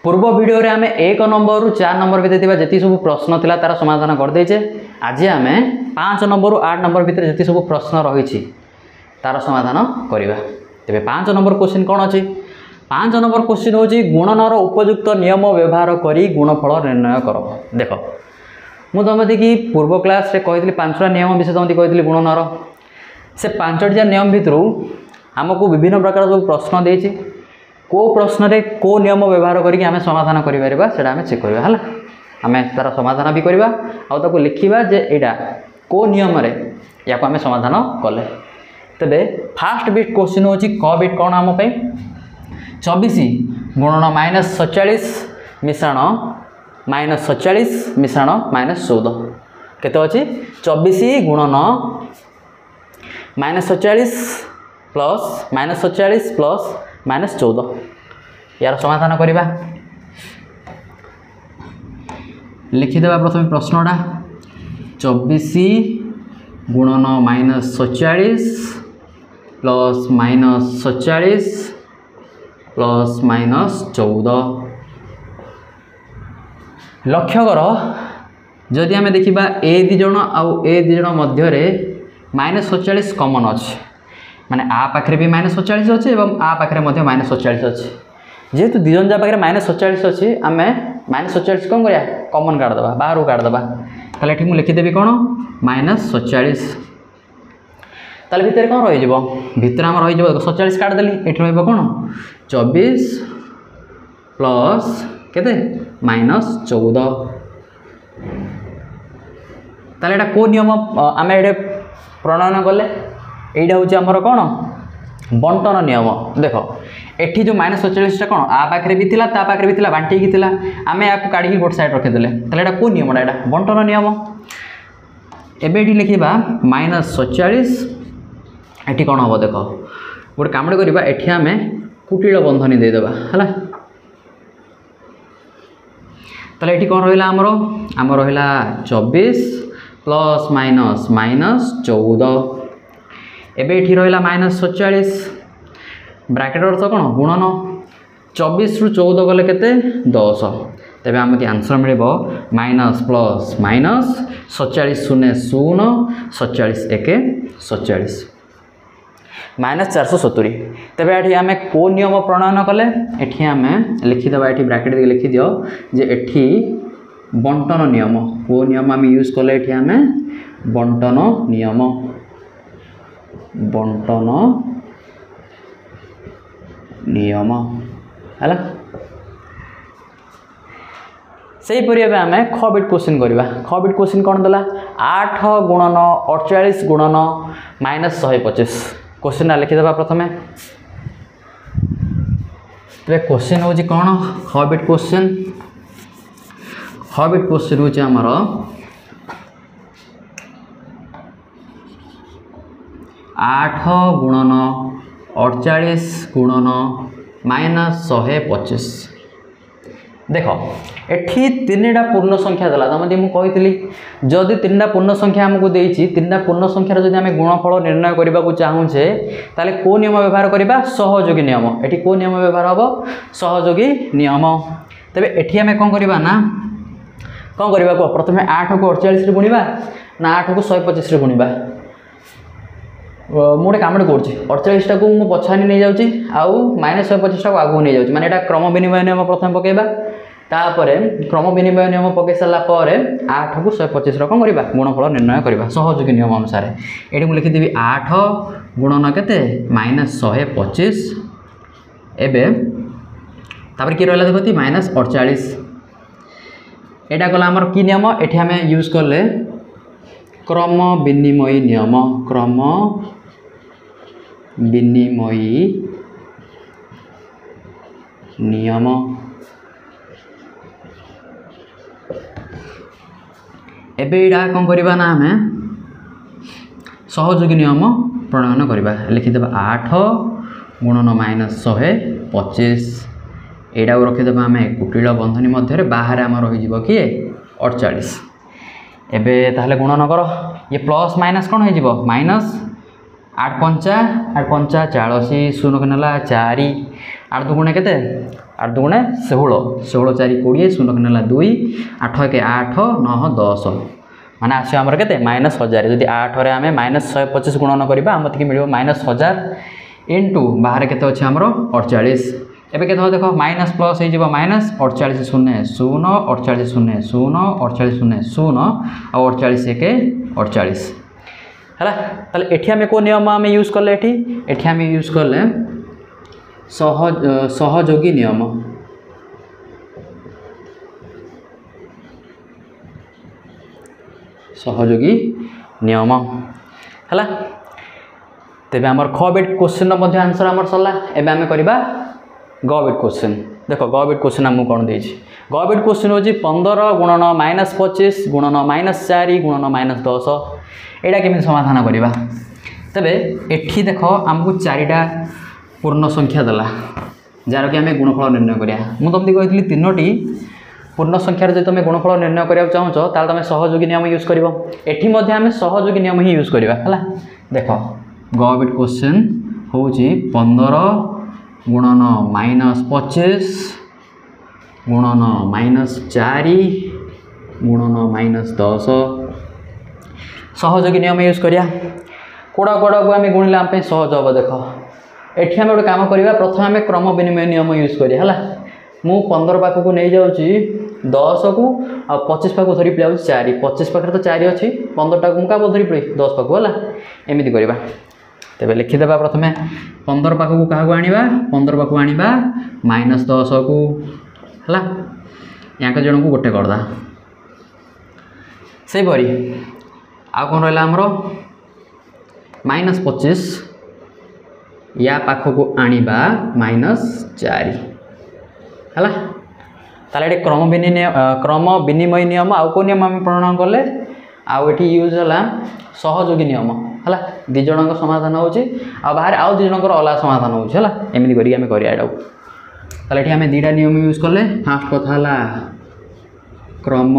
पूर्व वीडियो रे आमे 1 नंबर रु 4 नंबर भितर जी सब प्रश्न थिला तार समाधान करदेचे। आज आम 5 नंबर रु 8 नंबर भितर जी सब प्रश्न रही तार समाधान करवा। तेरे 5 नंबर क्वेश्चन कौन अच्छी? 5 नंबर क्वेश्चन हूँ गुणनर उपयुक्त नियम व्यवहार करी गुणफल निर्णय कर। देख मु तुमती कि पूर्व क्लास रे कही 5टा नियम विषय तुमती कही गुणनर से 5टा नियम भितर आमको विभिन्न प्रकार सब प्रश्न देती को प्रश्न रे को नियम व्यवहार करके आम समाधान करा आम चेक करवा है आम तार समाधान भी करवा आउ लिखा जे यहाँ को नियम रे या आम समाधान कले। तेरे फास्ट बिट क्वेश्चन हूँ क बिट कौन आम 24 गुणन -47 मिश्रण -47 मिश्रण -14 केते अच्छी 24 गुणन -47 प्लस -47 प्लस -14 यार समाधान करवा। लिखिदेवा प्रथम प्रश्नटा 24 गुणन -47 प्लस -47 प्लस -14 लक्ष्य कर जदि आम देखा ए दी जन आउ ए दी जन मध्य -47 कमन अच्छे माने आ पाखे भी -47 अच्छे और आ पाखे -47 अच्छे जेहेतु दी जन जा पाखे -47 अच्छे आम -47 कौन करा कमन काटदे बाहर काटदे ताले ये लिखिदेवी कौन -47 ताले भितर कौन रही भितर आम रही 47 काटदेली ये रहा 24 प्लस केते -14 ताले एटा को नियम आम ये प्रणयन कले यहाँ हूँ आमर कौन बंटन नियम। देख एठी जो -47 कौन आ पाखे भी थिला ता पाखे भी थिला बांटी थिला आम या काढ़ी गोटे साइड रखीदे ताले को नियम एटा बंटन नियम। एबे एठी लिखिबा -47 एठी कौन हम देख गोटे काम करवा एठी आम कुटिल बंधनी देदेबा है ताले एठी कौन रहा आमर रहा 24 प्लस माइनस -14 एबे एठी रहा -47 ब्रैकेट अर्थ कौन गुणन 24 रु 14 गले केते 10 तेबे आमती आंसर मिल माइनस प्लस माइनस 47 शून्य 0 47 1 47 -470 तेबे एठी आमे को नियम प्रणयन कले एठी आमे लिखिदेबा एठी ब्रैकेट दे लिखि दियो जे एठी बंटन नियम को नियम आम यूज कले एठी आमे बंटन नियम है से परि आम ख बिट क्वेश्चन करवा। ख बिट क्वेश्चन कौन देला 8 गुणन 48 गुणन -125 क्वेश्चन लिखिदेबा प्रथम तेरे क्वेश्चन हूँ कौन ख बिट क्वेश्चन हूँ आमर 8 गुणन 48 गुणन -125 देख एठी 3टा पूर्ण संख्या देला तमती मु कही जदि 3टा पूर्ण संख्या आमको देइछि 3टा पूर्ण संख्यार जदि आम गुणफल निर्णय करने को चाहूचे ताले को नियम व्यवहार करबा सहयोगी नियम एठी को नियम व्यवहार हम सहयोगी नियम। तेबे एठी आम कौन करबा ना कौन करबा को प्रथमे 8 को 48 रे गुणिबा ना 8 को 125 रे गुणिबा मुझे कम कर 48 टाक मुझे पछानी नहीं जाऊँगी आउ -125 टाक आगू नहीं जाऊँगी माने क्रम विनिमय नियम प्रथम पकेबा तापर क्रम विनिमय नियम पकई सारापर 8 को 125 कौन करवा गुणफल निर्णय करवा सहयोगी नियम अनुसार ये मुझे लिखिदेवी 8 गुणन केते -125 एबे तापर कि रहा देखती -48 एटा कला आमर कि नियम एठी आम यूज कले क्रम विनिमय नियम क्रम विनिमय नियम एबे यहाँ कौन करवा ना आम सहयोगी नियम प्रणयन करवा लिखिदेबा 8 गुणन -125 यहाँ रखीदेबा आम कुटिल बंधनी मध्य बाहर आम रही किए 48 एबे ताहले गुणन कर ये प्लस माइनस कौन हो माइनस 8 पंचा 40 शून्य के नाला 4 8 दुगुणे केते 8 दुगुणे 16 16 4 20 शून्य ना 2 8 1 8 9 10 माने आसे हमर केते -1000 जदि 8 रे आमे -125 गुणन करबा हमति कि मिलिबो -1000 इनटू बाहर केते अछि हमरो 48 एबे केते हो देखो माइनस प्लस हे जिवो माइनस 48 0 0 48 0 0 48 0 0 और 48 1 48 हला ताले एठी हमें को नियम हमें यूज करले एठी हमें यूज करले सहयोगी नियम सहयोगी नियम हला तेबे हमर ख बिट क्वेश्चन रो मध्ये आंसर हमर सरला एबे हमें करबा ग बिट क्वेश्चन देखो ग बिट क्वेश्चन हम कोन देछि ग बिट क्वेश्चन होजी 15 गुणन -25 गुणन -4 गुणन -10 एडा केमि समाधान करबा तबे एठी देखो हमकु चारिटा पूर्ण संख्या दला जार कि हमें गुणफल निर्णय करिया मु तुमदी कहितली तीनोटी पूर्ण संख्या रे जे तुमे गुणफल निर्णय करिया चाहछो ताल तुमे सहयोगी नियम यूज करबो एठी मध्ये हमें सहयोगी नियम ही यूज करबा हला देखो ग बिट क्वेश्चन होजी 15 गुणन -25 गुणन -4 गुणन -10 सहयोगी नियम यूज करिया कोड़ा कोड़ा को आम गुणिले आम सहज हम देख एठी आम गोटे काम करवा प्रथम आम क्रम विनिमय नियम यूज करिया हला मु 15 पाखक नहीं जाऊँगी 10 को आ 25 पाखक धरी जाऊँ 4 25 पाखे तो 4 अच्छी 15 टा मुझे क्या धरी पड़ी 10 पाखक है एमती करवा तेरे लिखिदेवा प्रथम 15 पाखक क्या आनिबा 15 पाखक आनिबा -10 को है या जन को गोटे करदा से परी आ कौन रहा आमर -25 या पाखक आनिबा -4 है ताले क्रम विनिमय नियम आउ को नियम आम प्रणयन कले आउ एठी यूज है सहयोगी नियम है दी जन समाधान होची आ बाहर आउ दी जन अलग समाधान होची है एमती करिया ताले एठी आमे दीटा नियम यूज कले फास्ट कथा हला क्रम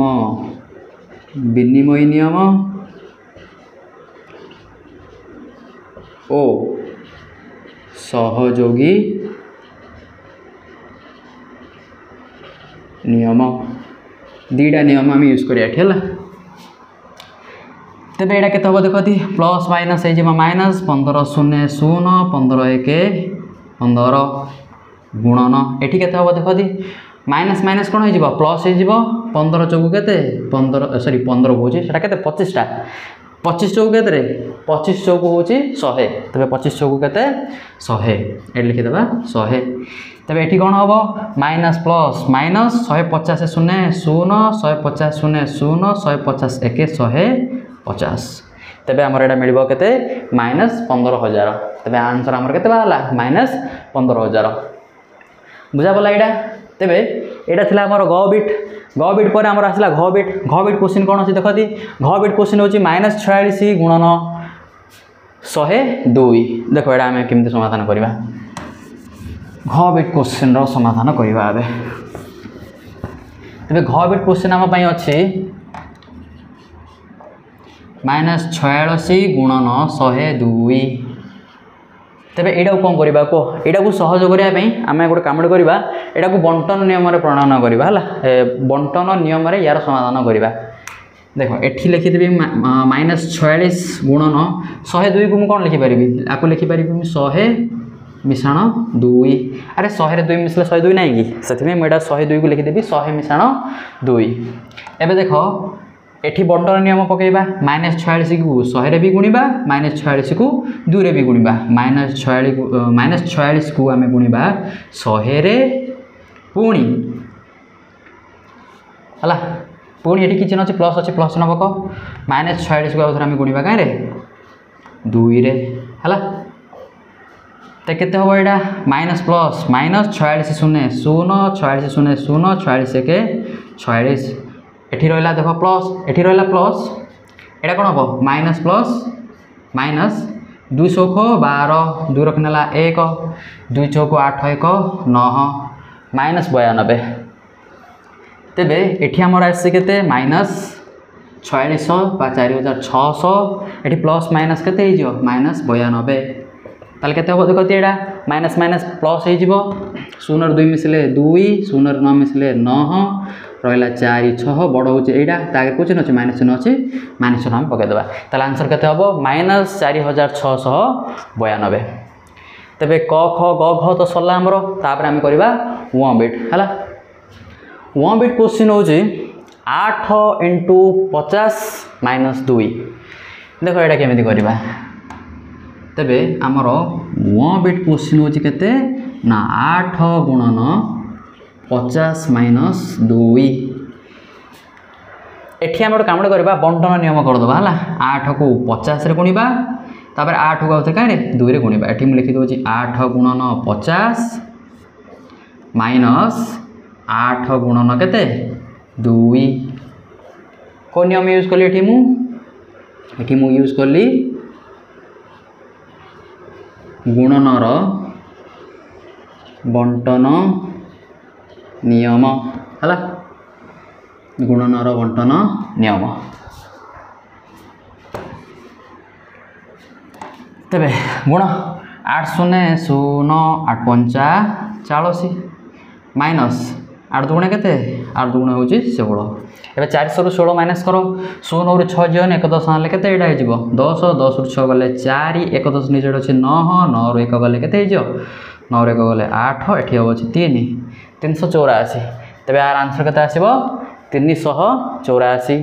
विनिमय नियम ओ सहयोगी नियम दीटा नियम आम यूज करिया ठीक है तेज यहाँ के देखो प्लस माइनस हो माइनस 15 0 0 15 1 15 गुणन एटी के देखो माइनस माइनस कौन हो प्लस हो 15 चौक के 15 सॉरी 15 कौचे के 25टा 25 चौक के 25 चौक हूँ 100 तेज 25 चौक के 100 ये लिखिदेवा 100 तेज ये कौन हम माइनस प्लस माइनस 150 0 0 150 0 0 150 1 150 तेबे आमर एटा मिलबो केते -15,000 तेबे आंसर आमर केते बाला -15,000 बुझा पला एटा तेबे एटा थिला आमर ग बिट पर आमर आसला घ बिट क्वेश्चन कोन अछि देखति घ बिट क्वेश्चन होची -46 गुणन 102 देखो एटा हम केमते समाधान करबा घ बिट क्वेश्चन रो समाधान करबा आबे तेबे घ बिट क्वेश्चन हम पई अछि -46 गुणन 102 तेबे एटा को कौन करबा को एटा को सहज करिया पई आमे गोटे काम करबा एटा को बंटन नियम रे प्रणयन करबा हला बंटन नियम रे यार समाधान करबा देखो एठी लिखि देबी -46 गुणन 102 को मु कोन लिखि परिबी आको लिखि परिबी 100 मिश्रण 2 अरे 100 रे 2 मिसले 102 नाही कि सेति में एटा 102 को लिखि देबी 100 मिश्रण 2 एबे देखो एठी बंटन नियम पकेबा -46 को 100 रे भी गुणिबा -46 को 2 रे भी गुणिबा -46 को आमे गुणिबा 100 रे पुणी हला पुणी एठी किछ नछि प्लस अछि प्लस नबक -46 को आउथरा आमे गुणिबा काहे रे 2 रे हला ते केते हो एडा माइनस प्लस -46 0 0 46 0 0 46 1 46 एठी रहला देखो प्लस एठी रहला प्लस एटा कोन हो माइनस प्लस माइनस 2 चौक 12 2 रखनेला 1 2 चौक 8 1 9 -92 तेबे एठी हमर आसी केते -4600 बा 4600 एठी प्लस माइनस केते हो -92 ताले केते हो देखो एटा माइनस माइनस प्लस हो जीवो 0 2 मिसले 2 0 9 मिसले 9 रहिला 4 6 बड़ होचे एटा ताके को चिन्ह अछि माइनस चिन्ह अछि माइनस चिन्ह हम पके देबा ताले आंसर केते हो -4692 तबे क ख ग घ तो सरला हमरो तापर हम करबा 1 बिट हला 1 बिट क्वेश्चन होची 8 × 50 - 2 देखो एटा केमिति करबा तबे आमर 1 बिट क्वेश्चन होची केते ना 8 गुणन 50 - 2 एठी हम काम करबा बंटन नियम कर दबा हला 8 को 50 रे गुणिबा तापर 8 को आउथे कारे 2 रे गुणिबा एठी हम लिखि दोची 8 गुणन 50 माइनस 8 गुणन केते 2 को नियम यूज करली एठी मु यूज करली गुणनर बंटन नियम हला गुणनर बंटन नियम तबे गुण 8 0 0 8 5 40 माइनस 8 दुगुणे केते 8 दुगुणे होची 16 एबे 400 रु 16 माइनस करो 0 रु 6 जन 1 10 आले केते एडा हे जीवो 10 10 रु 6 गले 4 1 10 निजेड अछि 9 9 रु 1 गले केते हे जियो 9 रु 1 गले 8 एठी हो अछि 3 384 तबे आर आंसर केते आसीबो 384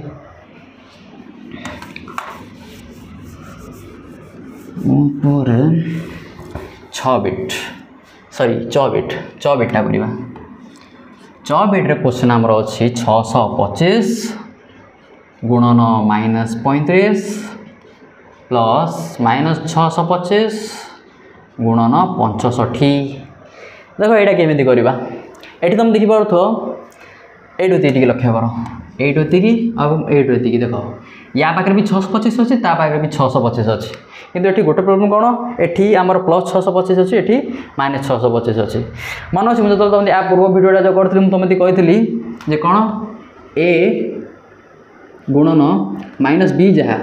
ऊपर 6 बिट सॉरी 4 बिट टा करिबा 4 बिट रे क्वेश्चन हमर अछि 625 गुणन -35 प्लस -625 गुणन 65 देखो एटा केमिति करिबा एठी तुम देखि परथो एडो तीटी लक्ष्य करो एडो तीटी अब एडो तीटी देखो या पाकर भी 625 अछि ता पाकर भी 625 अछि किंतु एठी गोटे प्रॉब्लम कोन एठी हमर प्लस 625 अछि एठी माइनस 625 अछि मानो अछि मुझे तो तुम आ पूर्व वीडियोटा जो करथिलि तुमति कहितली जे कोन a गुणन माइनस b जहा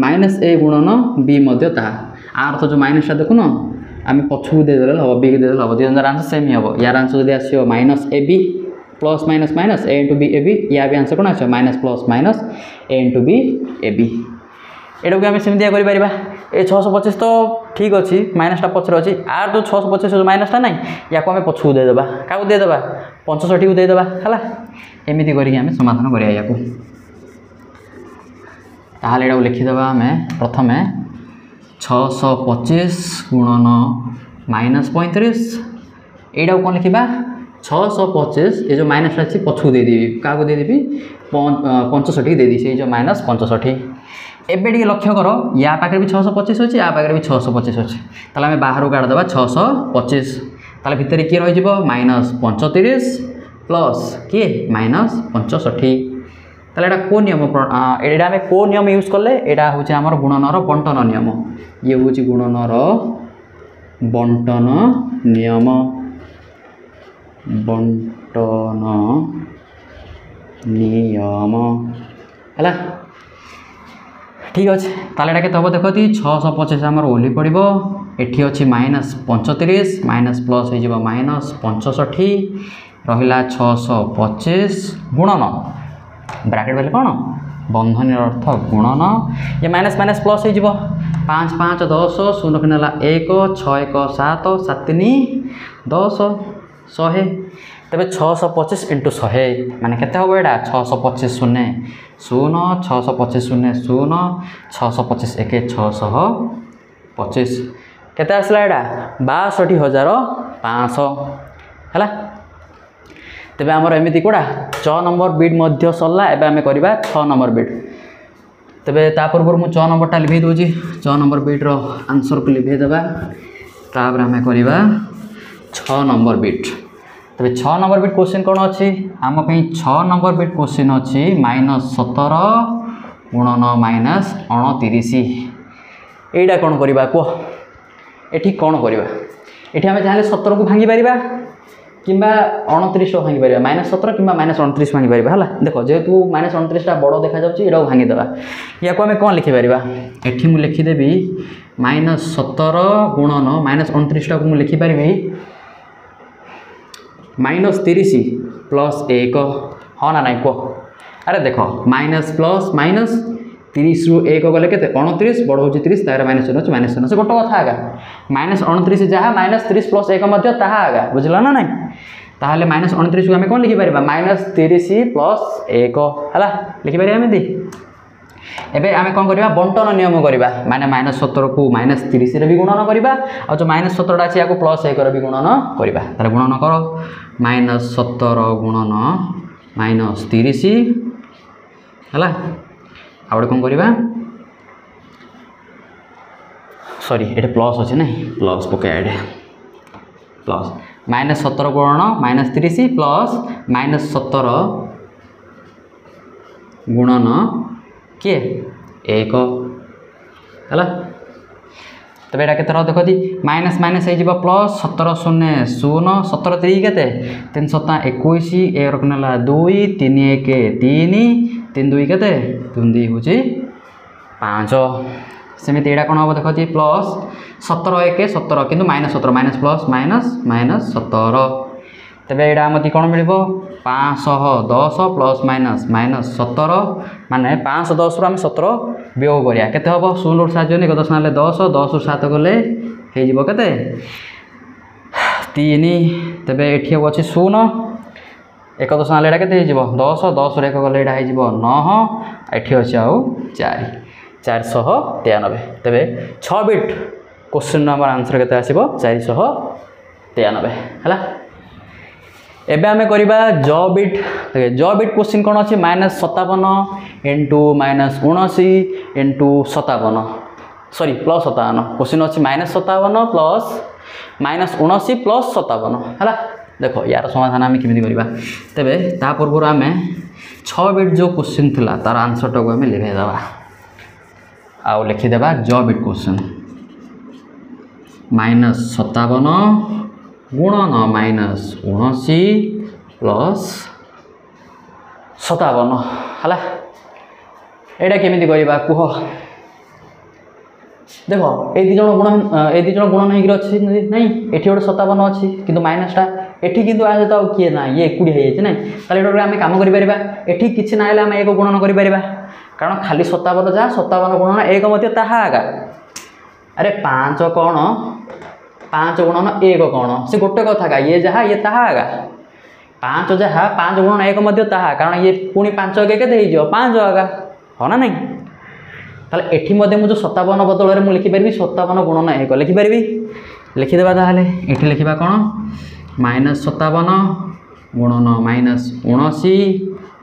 माइनस a गुणन b मध्य ता आर तो जो माइनस ता देखुन आमे पछु दे देले हबो b के दे देले हबो दिजन आंसर सेम ही हबो यार आंसर जदि आसियो minus ab plus minus minus a * b ab या भी आंसर कोन आछो minus plus minus a * b ab एडो के हम सेमदिया करि परिबा ए 625 तो ठीक अछि माइनस ता पछर अछि आर जो 625 जो माइनस ता नै याको हम पछु दे देबा काउ दे देबा 65 को दे देबा हला एमिति करि हम समाधान करिया याको ताहाले एडो लिखि देबा हमें प्रथमे 625 गुणन -35 एडा कोन लिखिबा 625 ये जो माइनस अछि पछु दे देबी का को दे देबी 65 दे दी से जो माइनस 65 एबे टी लक्ष्य करो या पाखे भी 625 अछि या पाखे भी 625 अछि ताले हम बाहर काढ देबा 625 ताले भितर की रहि जिवो -35 प्लस के -65 ताले एटा को नियम एडा हम को नियम यूज करले एडा होछि हमर गुणनर बंटन नियम ये होछि गुणनर बंटन नियम बंटन नियम हला ठीक अच्छे ताले एटा केते हबो देखो 625 हमर ओली पड़िबो एठी अछि -35 माइनस प्लस हो जिवो -65 रहिला 625 गुणन ब्रैकेट वाले कोन बंधन अर्थ गुणन ये माइनस माइनस प्लस हो जिवो 5 5 10 0 किनला 1 6 1 7 7 3 10 100 तबे 625 * 100 माने केते होबो एडा 625 0 0 625 0 0 625 1 625 केते आसला एडा 62500 हला तबे हमर एमिति कोडा 6 नंबर बिट मध्य सरला एबे हमें करबा 6 नंबर बिट तबे ता पूर्व मु 6 नंबर टा लिखि दोजी 6 नंबर बिट रो आंसर को लिखि देबा तापर हमें करबा 6 नंबर बिट तबे 6 नंबर बिट क्वेश्चन कोन अछि हम पई 6 नंबर बिट क्वेश्चन अछि -17 गुणन -29 एडा कोन करिबा को एठी कोन करिबा एठी हम चाहे 17 को भांगी परिबा कि 29 भांगी पार -17 कि -29 भांगी पार है। देख जेहेतु -29 बड़ देखा जाऊँगा भांगीदेवा या आम कौन लिखिपर ये मुझे लिखिदेवी -17 गुणन -29 टाक मुझे लिखिपर -30 + 1 हाँ ना नाई कह अरे देख माइनस प्लस माइनस 30 रु 1 गले के 29 बड़ हो 30 तार माइनस अच्छे माइनस से गोटे कथा आगा -29 जहाँ -30 + 1 ताहा आगा बुझल ना नाई ताहले -29 को आम कौन लिखिपर -30 + 1 है लिखिपर एमती एबे आम कौन करवा बंटन नियम करवा माने -17 को -30 भी गुणन करवा और जो -17 अच्छे या +1 भी गुणन करवा तार गुणन कर -17 गुणन -30 है आउे कौन करवा सॉरी ये प्लस अच्छे ना प्लस पकाया ये प्लस -17 गुणन -30 प्लस -17 गुणन किए 1 है तब यहाँ के देख दी माइनस माइनस हो प्लस 17 शून्य 0 17 3 के 3 7 21 1 रखना 2 3 1 3 3 2 के 3 2 हूँ 5 सेमती यहाँ कौन हम देख दी प्लस 17 1 17 कि -17 माइनस प्लस माइनस माइनस 17 तेज यहाँ आम कौन मिल 510 प्लस माइनस -17 माने 510 आम 17 वियोग करा के हम 0 साहय 1 10 ना 10 10 रु 7 गले हो के 3 तेज ये अच्छे 0 1 10 ना के 10 10 1 गले हो 9 ये अच्छे आउ 4 493 तेज 6 बिट क्वेश्चन आम आंसर के 493 है। एबे आमे करिबा ज बिट क्वेश्चन कौन अच्छी -57 into -79 into 57 sorry plus 57 question अच्छी -57 प्लस -79 प्लस 57 है देख यार समाधान आम केमी करवा तेरे ता पूर्व आम 6 बिट जो क्वेश्चन थिला तार आंसर टाक आम लिखेदेवा आउ लिखिदेवा ज बिट क्वेश्चन -57 गुणन -79 प्लस 57 है यहाँ केमी करवा कह देख ये दी जन गुणन हो अच्छी नहीं ये गोटे 57 अच्छी कि माइनसटा एटी कि किए ना ये 20 ना ताले आम कम करें किसी ना आम 1 गुणन कर कारण खाली 57 जहाँ 57 गुणन 1 आगा अरे 5 कौन 5 गुणन 1 कौन से गोटे कथा का ये जहाँ ये ताहा आगा 5 जहाँ 5 गुणन 1 ताहा कारण ये पुणी 5 के 5 आगा हाँ ना नहीं ताले एठी मुझे जो 57 बदल में लिखिपारि 57 गुणन 1 लिखिपारि लिखिदेवा ताहले एठी लिखा कौन -57 गुणन -79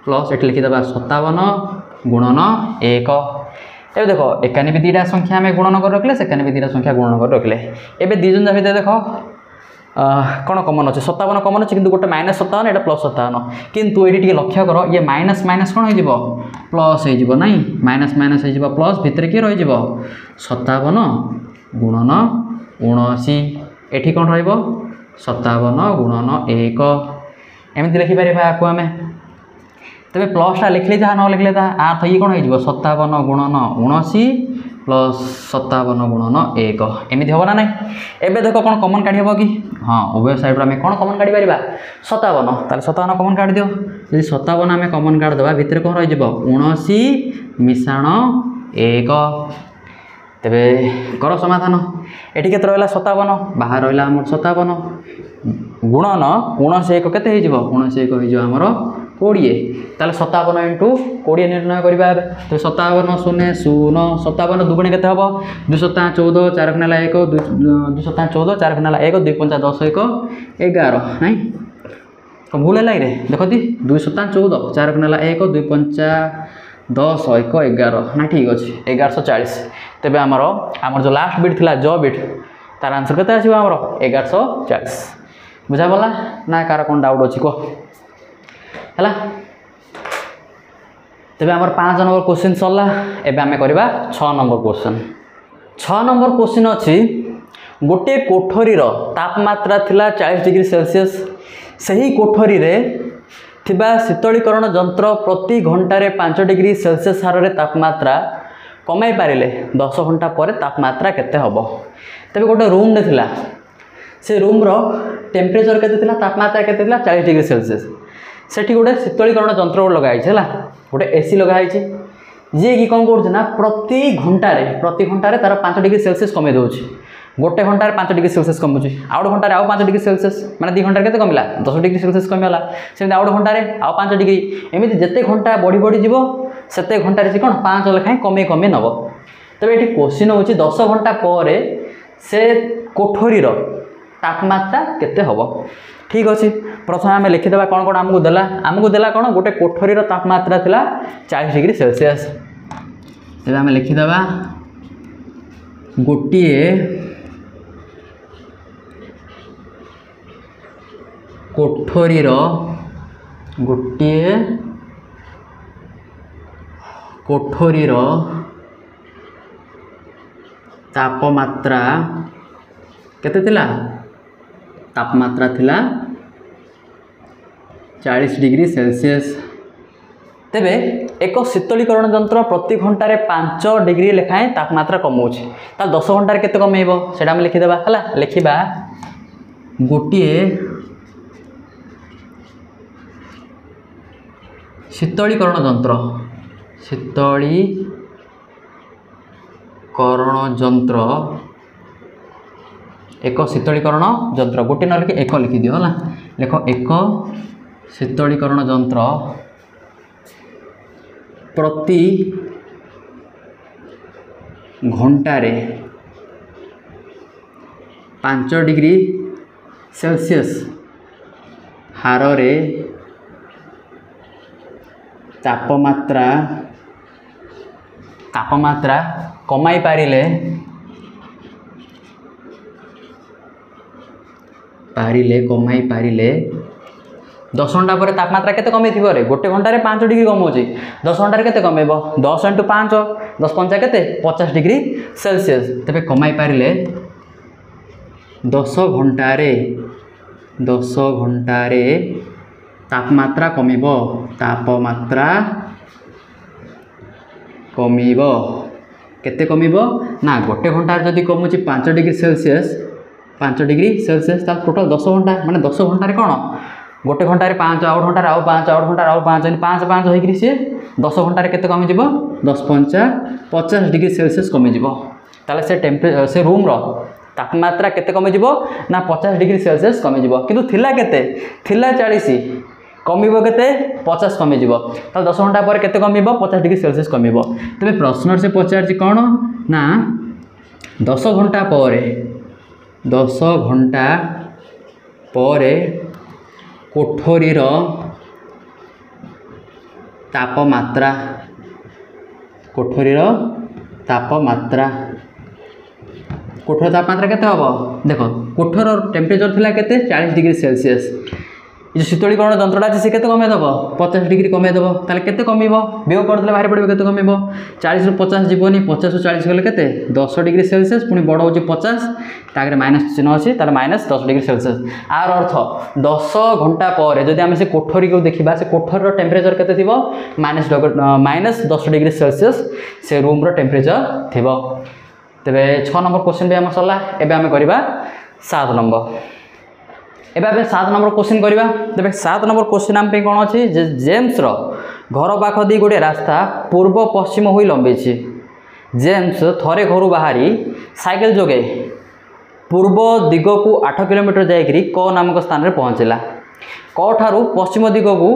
प्लस ये लिखिदेवा 57 गुणन 1 ए देख एकानी भी 2टा संख्या आम गुणन कर रखले सेकानी भी 2टा संख्या गुणन कर रखले एबे दीजन जा भितर देख कौन कमन अच्छे 57 कमन अच्छे कि गोटे -57 एटा +57 किंतु ये लक्ष्य कर ये माइनस माइनस कौन हो प्लस हो ना माइनस माइनस हो प्लस भितर किए रही 57 गुणन 79 एठी कौन रही 57 गुणन 1 एमती लिखिपर आपको आम तेरे प्लसटा लिखले जहाँ न लिखले आर्थ ये कौन हो 57 गुणन 79 प्लस 57 गुणन 1 एमती हम ना ना एबे देख कौन कमन काढ़ी हम कि हाँ उभय साइड आम कौन कमन काढ़ी पार 57 ताले 57 कमन काढ़ दियो यदि 57 आम कमन काढ़ देवा भितर कौन रही 79 मिशाण 1 तेरे कर समाधान ये के रहा 57 बाहर रहा आम 57 गुणन 79 के 79 आमर 20 ताले 57 इंटू 20 निर्णय करवा तो 57 शून्य 0 57 दुगुणी के 2 7 14 4 ना 1 2 7 14 4 ना 1 2 5 10 1 11 नहीं भूल है रे देख दी 2 7 14 4 ना 1 2 5 10 1 11 ना ठीक अच्छे 1140 तेज आमर जो लास्ट बिट थी ज बिट तार आंसर के 1140 बुझा पड़ा ना कार कौन डाउट अच्छी कह है तेरे आम 5 नंबर क्वेश्चन सरला एबे आमे करवा 6 नंबर क्वेश्चन 6 नंबर क्वेश्चन अच्छी गोटे कोठरीर तापमात्रा थिला 40 डिग्री सेल्सियस सही कोठरी रे थिबा शीतलीकरण जंत्र प्रति घंटारे 5 डिग्री सेल्सियस हार तापमात्रा कमाई पारे 10 घंटा पर तापमात्रा केते हबो। तबे गोटे रूम रे थिला से रूम रो टेम्परेचर केते थिला तापमात्रा केते थिला 40 डिग्री सेल्सियस। सेठी गोटे शीतलीकरण जंत्र लगाई है गोटे एसी लगाई जी कि कौन करना प्रति घंटारे तार 5 डिग्री सेल्सियस कमे दौर गोटे घंटार 5 डिग्री सेल्सियस कमुची आउ घंटार आउ 5 डिग्री सेल्सियस माने 2 घंटार केते कमिला 10 डिग्री सेल्सियस कमिला सेमती आउ घंटार आउ 5 डिग्री एमती जिते घंटा बढ़ी बढ़ी जीव सेते घंटार से कौन 5 लेखाएं कमे कमे नब। तबे ये क्वेश्चन होची 10 घंटा पर से कोठरीर तापमात्रा केते हबो। ठीक अच्छे प्रथम आम लिखिदेवा कौन कौन आमको देला कौन गोटे कोठरीर तापमात्रा थिला 40 डिग्री सेल्सियस। तेज आम लिखिदेवा गोटे कोठरीर तापमात्रा केते थिला तापमात्रा थिला 40 डिग्री सेल्सियस। तेबे एक शीतलीकरण जंत्र प्रति घंटारे 5 डिग्री लेखाएं तापमात्रा कमाउछि ता 10 घंटार केते कमेइबो सेटा हम लिखिदेबा हला लिखिबा गोटे शीतलीकरण जंत्र एक शीतलीकरण जंत्र गोटे न लिखि एक लिखि दियो हला लिख एक शीतलीकरण जंत्र प्रति घंटारे 5 डिग्री सेल्सियस हार रे तापमात्रा कमाई पारिले 10 घंटा पर तापमात्रा केते कमे थिबो रे गोटे घंटा रे 5 डिग्री कमौची 10 घंटा रे केते कमेबो 10 × 5 10 5 केते 50 डिग्री सेल्सियस। तबे कमाई पारिले 10 घंटा रे तापमात्रा कमिबो केते कमिबो ना गोटे घंटा जदी कमुची 5 डिग्री सेल्सियस ता टोटल 10 घंटा माने 10 घंटा रे कोन गोटे घंटार 5 आउ घंटार आउ 5 आउ घंटार आउ 5 5 5 होइकरी से 10 घंटार केते कमी जीवो 10 5 50 डिग्री सेल्सियस कमी जीवो ताले से टेम्परेचर से रूम रो तापमात्रा केते कमी जीवो ना 50 डिग्री सेल्सियस कमी जीवो किंतु थिला केते थिला 40 कमिबो केते 50 कमी जीवो ताले 10 घंटा पर केते कमिबो 50 डिग्री सेल्सियस कमिबो। तबे प्रश्न से पचारछि कोन ना 10 घंटा पर कोठरीर तापमात्रा कोठर तापमात्रा केते हबो देखो कोठर टेम्परेचर थिला केते 40 डिग्री सेल्सियस जो शीतलीकरण जंत्रटा अच्छे से केते कमे दबो 50 डिग्री कमे दबो ताले केते कमिबो बेव करदले बाहर पड़िबो केते कमिबो 40 ରୁ 50 जीवनी 50 ରୁ 40 गले केते 10 डिग्री सेल्सियस पुनी बड़ होची 50 ताकरे माइनस चिन्ह अछि ताले माइनस 10 डिग्री सेल्सियस आर अर्थ 10 घंटा पर जदि हम से कोठरी को देखिबा से कोठर रो टेम्परेचर केते थिबो माइनस 10 डिग्री सेल्सियस से रूम रो टेम्परेचर थिबो। तबे 6 नंबर क्वेश्चन भी हम सला एबे हम करबा 7 नंबर एबे 7 नंबर क्वेश्चन करबा। तबे 7 नंबर क्वेश्चन हम पे कोन अछि जे जेम्स रो घर पाख दी गोटे रास्ता पूर्व पश्चिम होई लंबी छी जेम्स थरे घर बाहरी साइकेल जोगे पूर्व दिग को 8 किलोमीटर जाइकरी क नामक स्थान रे पहुँचला क ठारू पश्चिम दिग को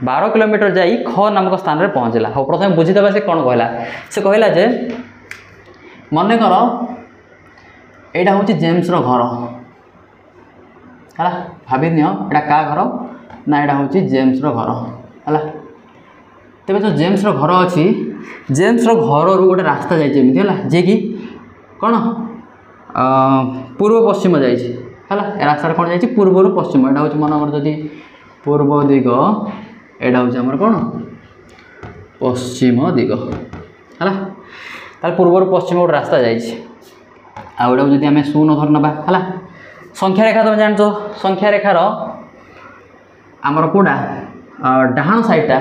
12 किलोमीटर जाई ख नामक स्थान रे पहुँचला। हो प्रथम बुझीदेबा से कोन कहला से कहला जे मने कर एडा होची जेम्स रो घर हला भाबी नियो एडा का घर ना एडा होची जेम्स रो घर हला। तबे जो जेम्स रो घर अछि जेम्स रो घर रु गोटे रास्ता जाई जेमिति हला जे कि कोन पूर्व पश्चिम जाई छी हला ए रास्ता कोन जाई छी पूर्व रु पश्चिम एडा होची मन हमर जदी पूर्व दिग एडा होची हमर कोन पश्चिम दिग हला ताल पूर्व रु पश्चिम गोटे रास्ता जाई छी आ एडा जदी हमें शून्य धरनबा हला संख्या रेखा तुम जानछो संख्या रेखार आमर कोड़ा डाहाण साइडटा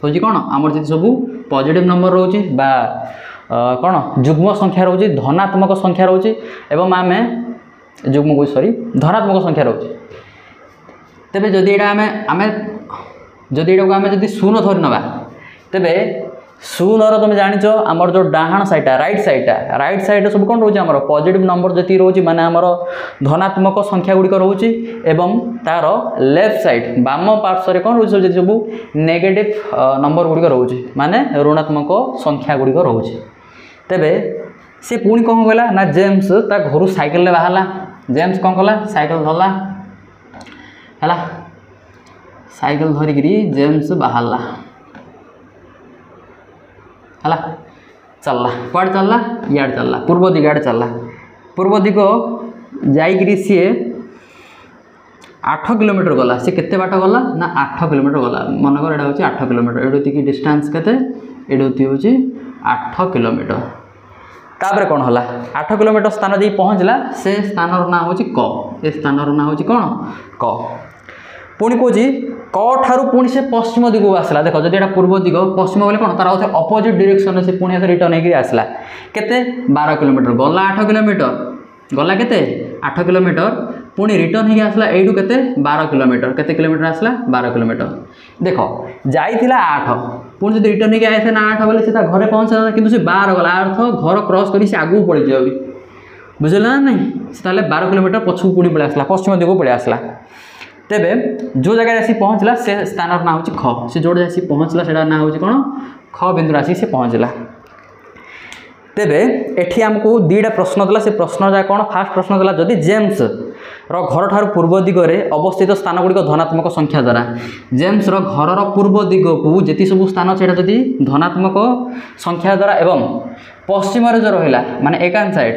हूँ कौन आमर जी सब पॉजिटिव नंबर रोचे बा कौन जुग्म संख्या रोचे धनात्मक संख्या रोचे एवं आम जुग्म सॉरी धनात्मक संख्या रोचे तेबे जदि एटा आमे जदि एटा को आमे जदि शून्य धरि नबा तेबे शून्यर तुम जानिच आमर जो डाहाण साइडटा राइट साइड सब कौन रोचे आमर पॉजिटिव नंबर जति रोचे माने आमर धनात्मक संख्या गुड़िक रोचे एवं तार लेफ्ट साइड बाम पार्श्व रे कौन रोचे सब नेगेटिव नंबर गुड़िक रोचे माने ऋणात्मक संख्या गुड़िक रोचे तेबे से पुणी कौन कहला ना जेम्स ता घर साइकेल ले बाहरला जेम्स कौन कला साइकेल धरला है साइकेल धरिकी जेम्स बाहरला है चलला कुआड़ चलला इाड़ चलला पूर्व दिग आड़े चलला पूर्व दिग जाइए सी 8 किलोमीटर गला सी केते बाट गला ना 8 किलोमीटर गला मनकर एटा होची 8 किलोमीटर एडुती की डिस्टेंस केते एडुती होची 8 किलोमीटर तापर कौन होला 8 किलोमीटर स्थान जे पहुँचला से स्थान ना होची क ए स्थान ना होची कौन क पुणी कौची क ठारू पुणी से पश्चिम दिग आसला देख जब यहाँ पूर्व दिग पश्चिम बोले कौन तार अपोजिट डायरेक्शन से पुणी रिटर्न होकर आसला केते 12 किलोमीटर गला 8 किलोमीटर गला केते 8 किलोमीटर पुणी रिटर्न होकर आसला एडू केते 12 किलोमीटर केते किलोमीटर आसला 12 किलोमीटर देख जाइथिला 8 पुणी जब रिटर्न होकर आए ना 8 बोले से घरे पहुँचा कि 12 गला अर्थ घर क्रॉस कर आगू पड़ी जाए बुझल ना नहीं से 12 किलोमीटर पछू पुणी पलि आसला पश्चिम दिग पलि आसला तेबे जो जगह आसी पहुँचला से स्थान ना हूँ ख से जोड़े आसी पहुँचला से ना हूँ कौन ख बिंदु आसी से पहुँचला तेबे एठी आमको दीटा प्रश्न देला से प्रश्न जा कौन फास्ट प्रश्न देला जदि जेम्स रो घर ठार पूर्व दिगरे अवस्थित स्थान गुड़िक धनात्मक संख्या द्वारा जेम्स रो घर रो पूर्व दिग को जेति सब स्थान अच्छे जदि धनात्मक संख्या द्वारा एवं पश्चिम जो रहा माने एकांत साइड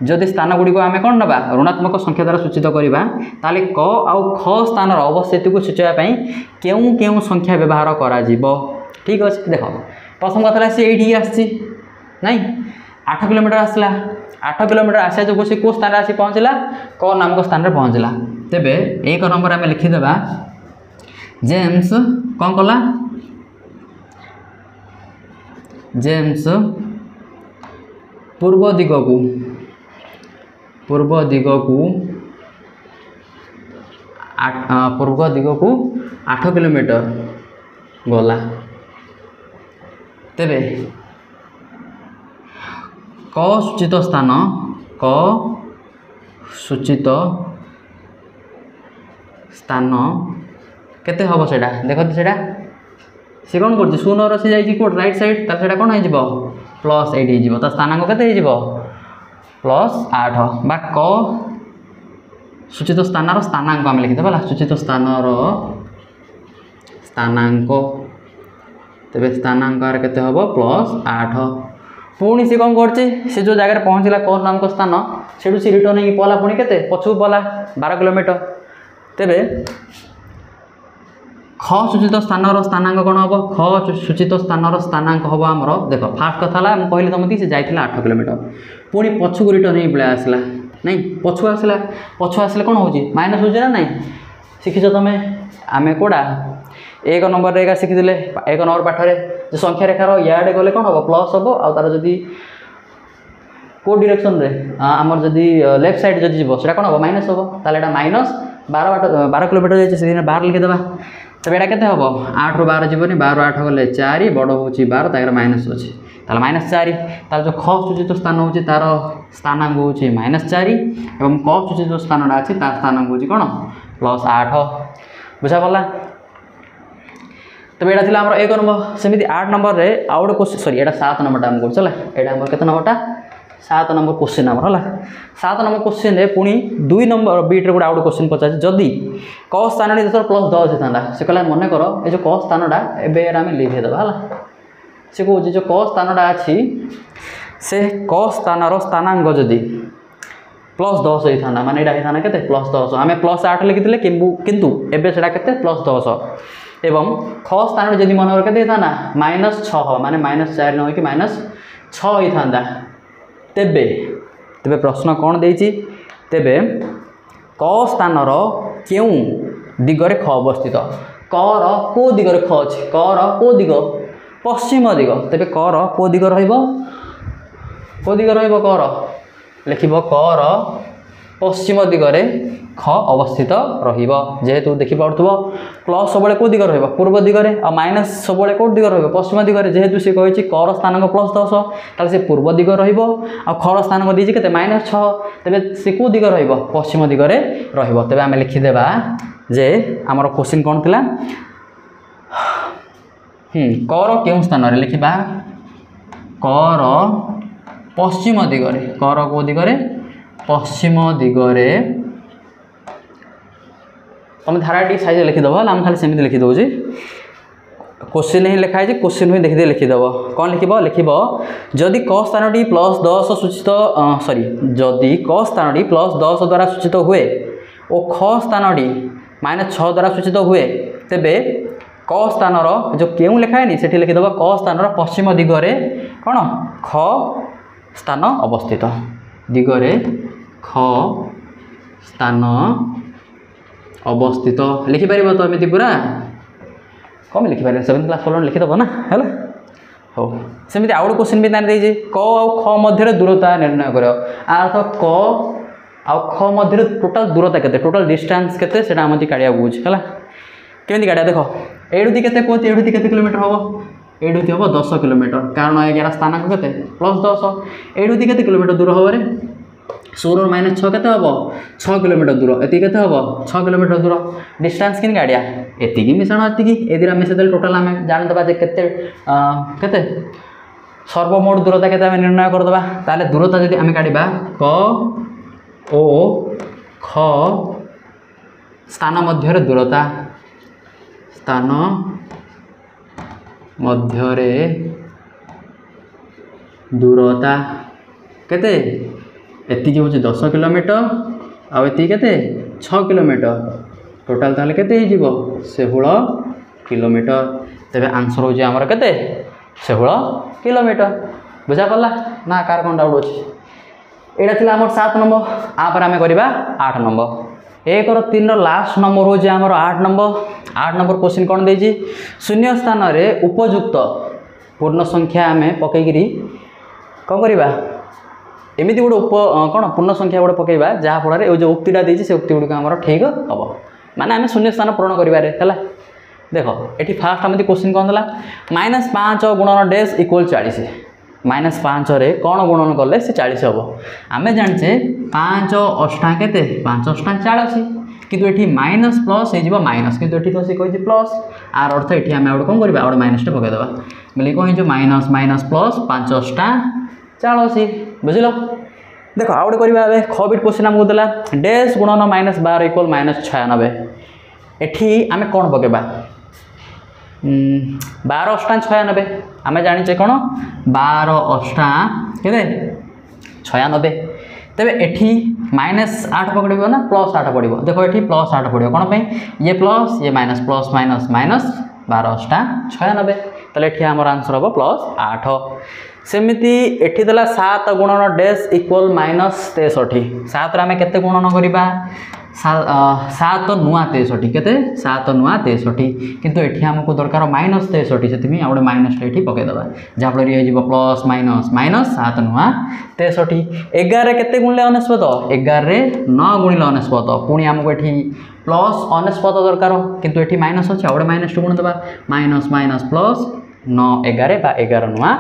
जदि स्थान गुड़िक आम कौन नवा ऋणात्मक संख्या द्वारा सूचित करवा ताले क आउ ख स्थान अवस्थिति को सूचाइवाई केउ केउ संख्या व्यवहार करा ठीक अच्छे देख प्रथम कथा सी ये आसी नहीं 8 किलोमीटर आसला 8 किलोमीटर आसा जो सी कौ स्थान आसी पहुँचला क नामक स्थान में पहुँचला तेबे एक नंबर आम लिखिदेवा जेम्स कौन कला जेम्स पूर्व दिग को 8 किलोमीटर गला तेबे क सूचित स्थान केते हबो सेटा देखते सेटा सी कौन कर शून्य सी जाइए कोट राइट साइड तार सेटा कौन हो प्लस 8 हो स्थानांक केते हो +8 बा क सूचित स्थान स्थानांक आम लिखिदेवा सूचित स्थान स्थानांक तेरे स्थानांक केते हबो +8 पुणी सी कौन कर जो जगह पहुँचला क नामक स्थान से रिटर्न हो पला पुणी केते पछू पला 12 किलोमीटर तेबे ख सूचित स्थान स्थानांक कौन हम ख सूचित स्थान स्थानांक हम आमर देख फास्ट कथा कहली तुमको से जाइला 8 किलोमीटर पुणी पछू रिटर्न हो पलि आसला नहीं पछू आसले कौन हो माइनस हो ना नहीं शिखिच तुम आम कोड़ा एक नंबर रे शिखिले एक नंबर पाठरे जो संख्या रेखार इे गले कौन हम प्लस हम आर जदि को डायरेक्शन रे आमर जदि लेफ्ट साइड जदि जीव से कौन हम माइनस हम ताले माइनस 12 किलोमीटर जाइए 12 लिखिदेवा तब यहाँ केते हम 8 ରୁ 12 जीवन 12 ରୁ 8 गले 4 बड़ हो 12 तार माइनस अच्छे ताल -4 तार जो ख सूचित स्थान हो तार स्थानांक हो -4 एवं क सूचित जो स्थान अच्छे तार स्थानांक हो कौन +8 बुझा पड़ा तब यहाँ थी आम 1 नंबर सेमती 8 नंबर रे आउ गोटे क्वेश्चन सॉरी यहाँ 7 नंबर आम कर यहाँ आम केते नंबरटा 7 नंबर क्वेश्चन आम है 7 नंबर क्वेश्चन रे पुणी 2 नंबर बीट्रे गोटे आउट क्वेश्चन पचार जदि क स्थान +10 था से कहला मन कर ये जो क स्थानटा एवं आम लिखेदेवा है से कौन जो क स्थानटा अच्छी से क स्थान स्थानांक जदि +10 होता माने यहाँ होता के +10 आम +8 लिखी किंतु एवं से +10 एवं ख स्थान जदि मन के -6 माने -4 न कि -6 होता तेबे तेबे प्रश्न कौन देछि तेबे क स्थानर केउ दिगरे ख अवस्थित कर को दिगरे ख अच्छे कर को दिग पश्चिम दिग तेरे कर को दिग रो दिग कर लिख कर पश्चिम दिगरे ख अवस्थित रेतु देखिपु प्लस सब कौ दिग पूर्व दिगरे आ माइनस सब कौ दिग पश्चिम दिगरे जेहेतु सी कही कर स्थान 10 ताले से पूर्व दिग खर स्थान दीजिए के -6 तेज सी कौ दिग पश्चिम दिगरे तेज आम लिखिदेवा जे आमर क्वेश्चन कौन थिला कर केउं स्थान रे लिखिबा कर पश्चिम दिगरे कर को दिगरे पश्चिम दिगरे तुम धारा टी साइज लिखिदेव आम खाली सेमती लिखिदे क्वेश्चन ही लिखाई क्वेश्चन ही देखिए लिखिदेव कौन लिख जदि क स्थान टी +10 सूचित सॉरी जदि क स्थान टी +10 द्वारा सूचित हुए और ख स्थान टी -6 द्वारा सूचित हुए तेबे क स्थान जो क्यों लिखाएनि से लिखिदेव क स्थान पश्चिम दिगरे कौन ख स्थान अवस्थित दिगरे ख स्थान अवस्थित लिखिपर तो एमती पूरा कम लिखिपर 7th क्लास पढ़ लिखिदेव ना है हो सेमती आउ क्वेश्चन भी देजे क आ ख मध्य दूरता निर्णय कर अर्थ क आ ख मध्य टोटाल दूरता के टोटाल डिस्टेंस के काढ़िया बुझ है केमी काढ़िया देख एडुति के कहते एडुति के किलोमीटर हम एडुति हम 10 किलोमीटर कारण यार स्थानांक के +10 एडुति के किलोमीटर दूर हम रे 16 -6 के हम 6 किलोमीटर दूर ये के हम 6 किलोमीटर दूर डिस्टेंस कि गाड़िया एति मिश्रण एति मिसेदे टोटाल आम जानीदे जे केते सर्वमोट दूरता के निर्णय करदे ताले दूरता जब आम काढ़ा क ओ ख स्थान मध्य दूरता स्थान मध्य दूरता केते एति हूँ 10 किलोमीटर आउ ये के 6 किलोमीटर टोटाल ताले केते 16 किलोमीटर तेरे आंसर हो आमर केते 16 किलोमीटर बुझा पड़ा ना कार कौन डाउट अच्छे यहाँ थी 7 नंबर आपर आम करवा 8 नंबर 1 और 3 लास्ट नंबर हूँ आमर 8 नंबर क्वेश्चन कौन देजी शून्य स्थान रे उपयुक्त पूर्ण संख्या आम पकईकरी कौन करवा एमती गोटे कौन पूर्ण संख्या गोटे पकेबा जहाँफल जो उक्तिटा देती से उक्ति गुड़िक आम ठीक हम माने आम शून्य स्थान पूरण कर देख ये फास्ट आम क्वेश्चन कौन था -5 गुणन डैश इक्वल 40 -5 रे कौन गुणन कले से 40 हम आम जाचे 5 अष्टा के 5 अष्टा 40 किंतु ये माइनस प्लस हो माइनस किंतु ये तो सी कही प्लस आर अर्थ ये आम गोटे कौन करवा गोटे माइनस पकईदेवा बोले कहीं माइनस माइनस प्लस 5 अष्टा 40 बुझल देख आउ गए करवा ख बिट क्वेश्चन आमको देला डैश गुणन -12 इक्वल -96 एठी आम कौन पकेबा 12 अष्टा 96 आम जाचे कौन 12 अष्टा के 96 तेरे एठी -8 पकड़ ना +8 पड़ो देख ये +8 पड़ो कौन पे ये प्लस ये माइनस प्लस माइनस माइनस 12 अष्टा 96 ताले एठी आमर आंसर हम +8 सेमिति एठी देला 7 गुणन डैश इक्वल -63 7 आम के गुणन करवा 7 नुआ 63 के 7 नुआ 63 किंतु एठी हमको दरकार -63 से गोटे माइनस ये पकईदेवा जहाँफल ये प्लस माइनस माइनस 7 नुआ 63 11 के गुणले 69 11 9 गुणिले 69 पुणी आमको ये प्लस 69 दरकार किंतु ये माइनस अच्छे गोटे माइनस गुण देवा माइनस माइनस प्लस 9 11 बा 11 नुआ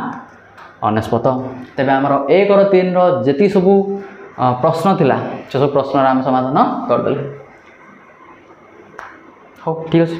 69 तेज आमर 1 और 3 जी सबू प्रश्न थिला से सब प्रश्न आम समाधान करदे हो ठीक अच्छे।